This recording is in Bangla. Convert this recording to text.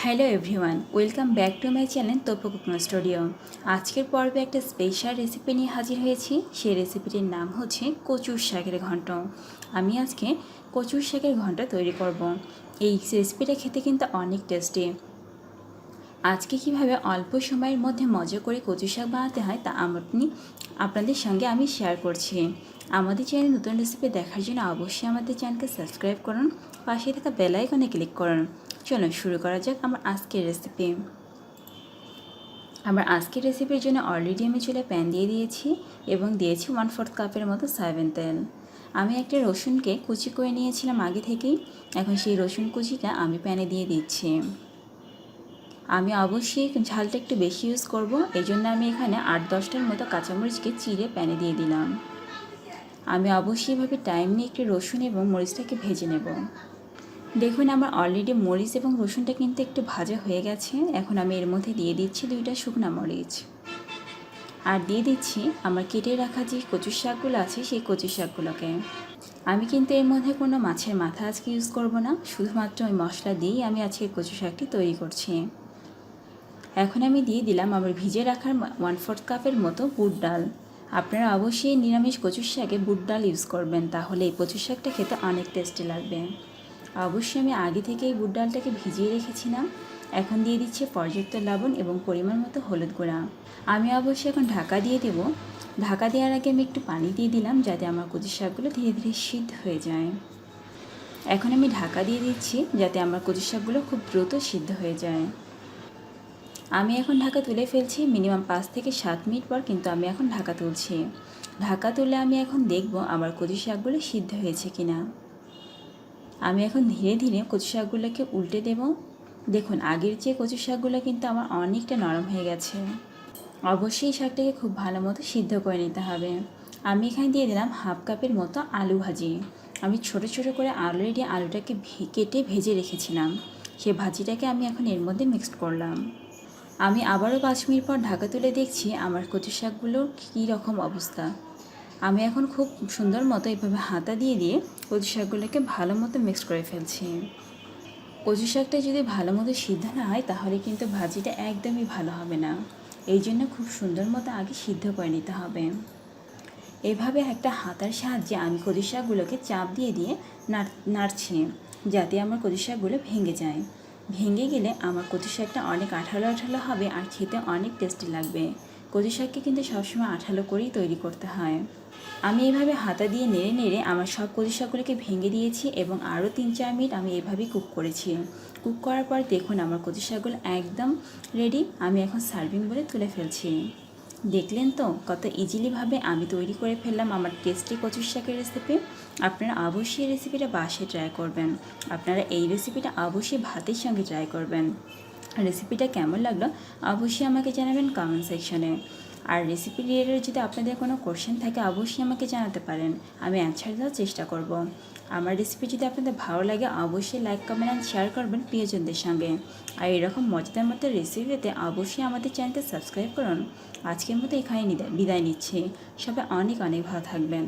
Hello everyone, welcome back to my channel Tapu cooking studio. আজকের পর্বে একটা স্পেশাল রেসিপি নিয়ে হাজির হয়েছি। সেই রেসিপিটির নাম হচ্ছে কচুর শাকের ঘন্ট। আমি আজকে কচুর শাকের ঘন্ট তৈরি করব। এই রেসিপিটা খেতে কিন্তু অনেক টেস্টি। আজকে কিভাবে অল্প সময়ের মধ্যে মজা করে কচু শাক বানাতে হয় তা আপনাদের সঙ্গে আমি শেয়ার করছি। আমাদের চ্যানেলে নতুন রেসিপি দেখার জন্য অবশ্যই আমাদের চ্যানেলকে সাবস্ক্রাইব করুন, পাশে থাকা বেল আইকনে ক্লিক করুন। চলুন শুরু করা যাক আমার আজকের রেসিপির জন্য অলরেডি আমি চুলে প্যান দিয়ে দিয়েছি এবং দিয়েছি 1/4 কাপের মতো সয়াবিন তেল। আমি একটা রসুনকে কুচি করে নিয়েছিলাম আগে থেকেই। এখন সেই রসুন কুচিটা আমি প্যানে দিয়ে দিচ্ছি। আমি অবশ্যই ঝালটা একটু বেশি ইউজ করব, এই জন্য আমি এখানে 8-10টার মতো কাঁচামরিচকে চিড়ে প্যানে দিয়ে দিলাম। আমি অবশ্যই এভাবে টাইম নিয়ে একটু রসুন এবং মরিচটাকে ভেজে নেব। দেখুন আমার অলরেডি মরিচ এবং রসুনটা কিন্তু একটু ভাজা হয়ে গেছে। এখন আমি এর মধ্যে দিয়ে দিচ্ছি 2টা শুকনা মরিচ, আর দিয়ে দিচ্ছি আমার কেটে রাখা যে কচু শাকগুলো আছে সেই কচু শাকগুলোকে। আমি কিন্তু এর মধ্যে কোনো মাছের মাথা আজকে ইউজ করব না, শুধুমাত্র ওই মশলা দিয়েই আমি আজকে কচু শাকটি তৈরি করছি। এখন আমি দিয়ে দিলাম আমার ভিজে রাখার 1/4 কাপের মতো বুট ডাল। আপনারা অবশ্যই নিরামিষ কচু শাকে বুট ডাল ইউজ করবেন, তাহলে এই কচু শাকটা খেতে অনেক টেস্টি লাগবে। অবশ্যই আমি আগে থেকে এই বুট ডালটাকে ভিজিয়ে রেখেছিলাম। এখন দিয়ে দিচ্ছি পর্যাপ্ত লবণ এবং পরিমাণ মতো হলুদ গুঁড়া। আমি অবশ্যই এখন ঢাকা দিয়ে দেব। ঢাকা দেওয়ার আগে আমি একটু পানি দিয়ে দিলাম যাতে আমার কচু শাকগুলো ধীরে ধীরে সিদ্ধ হয়ে যায়। এখন আমি ঢাকা দিয়ে দিচ্ছি যাতে আমার কচু শাকগুলো খুব দ্রুত সিদ্ধ হয়ে যায়। আমি এখন ঢাকা তুলে ফেলছি। মিনিমাম 5 থেকে 7 মিনিট পর কিন্তু আমি এখন ঢাকা তুলছি। ঢাকা তুলে আমি এখন দেখব আমার কচু শাকগুলো সিদ্ধ হয়েছে কিনা। আমি এখন ধীরে ধীরে কচু শাকগুলোকে উল্টে দেব। দেখুন আগের চেয়ে কচু শাকগুলো কিন্তু আমার অনেকটা নরম হয়ে গেছে। অবশ্যই শাকটাকে খুব ভালো মতো সিদ্ধ করে নিতে হবে। আমি এখানে দিয়ে দিলাম 1/2 কাপের মতো আলু ভাজি। আমি ছোট ছোট করে অলরেডি আলুটাকে কেটে ভেজে রেখেছিলাম। সেই ভাজিটাকে আমি এখন এর মধ্যে মিক্সড করলাম। আমি আবারও 5 মিনিট পর ঢাকা তুলে দেখছি আমার কচু শাকগুলোর কী রকম অবস্থা। আমি এখন খুব সুন্দর মতো এইভাবে হাতা দিয়ে দিয়ে কচু শাকগুলোকে ভালো মতো মিক্সড করে ফেলছি। কচু শাকটা যদি ভালো মতো সিদ্ধ না হয় তাহলে কিন্তু ভাজিটা একদমই ভালো হবে না, এই জন্য খুব সুন্দর মতো আগে সিদ্ধ করে নিতে হবে। এভাবে একটা হাতার সাহায্যে আমি কচু শাকগুলোকে চাপ দিয়ে দিয়ে নাড়ছি যাতে আমার কচু শাকগুলো ভেঙে যায়। ভেঙে গেলে আমার কচু শাকটা অনেক আঠালো আঠালো হবে আর খেতে অনেক টেস্টি লাগবে। কচু শাককে কিন্তু সবসময় আঠালো করেই তৈরি করতে হয়। আমি এভাবে হাতা দিয়ে নেড়ে নেড়ে আমার সব কচু শাকগুলোকে ভেঙে দিয়েছি এবং আরও 3-4 মিনিট আমি এভাবেই কুক করেছি। কুক করার পর দেখুন আমার কচু শাকগুলো একদম রেডি। আমি এখন সার্ভিং বলে তুলে ফেলছি। দেখলেন তো কত ইজিলিভাবে আমি তৈরি করে ফেললাম আমার টেস্টি কচু শাকের রেসিপি। আপনারা অবশ্যই এই রেসিপিটা বাসায় ট্রাই করবেন। আপনারা এই রেসিপিটা অবশ্যই ভাতের সঙ্গে ট্রাই করবেন। রেসিপিটা কেমন লাগলো অবশ্যই আমাকে জানাবেন কমেন্ট সেকশনে। আর রেসিপি রিলেটেড যদি আপনাদের কোনো কোশ্চেন থাকে অবশ্যই আমাকে জানাতে পারেন, আমি অ্যান্সার দেওয়ার চেষ্টা করব। আমার রেসিপি যদি আপনাদের ভালো লাগে অবশ্যই লাইক কমেন্ট অ্যান্ড শেয়ার করবেন প্রিয়জনদের সঙ্গে। আর এরকম মজাদার মতো রেসিপি পেতে অবশ্যই আমাদের চ্যানেলকে সাবস্ক্রাইব করুন। আজকের মতো এখানে বিদায় নিচ্ছি। সবাই অনেক অনেক ভালো থাকবেন।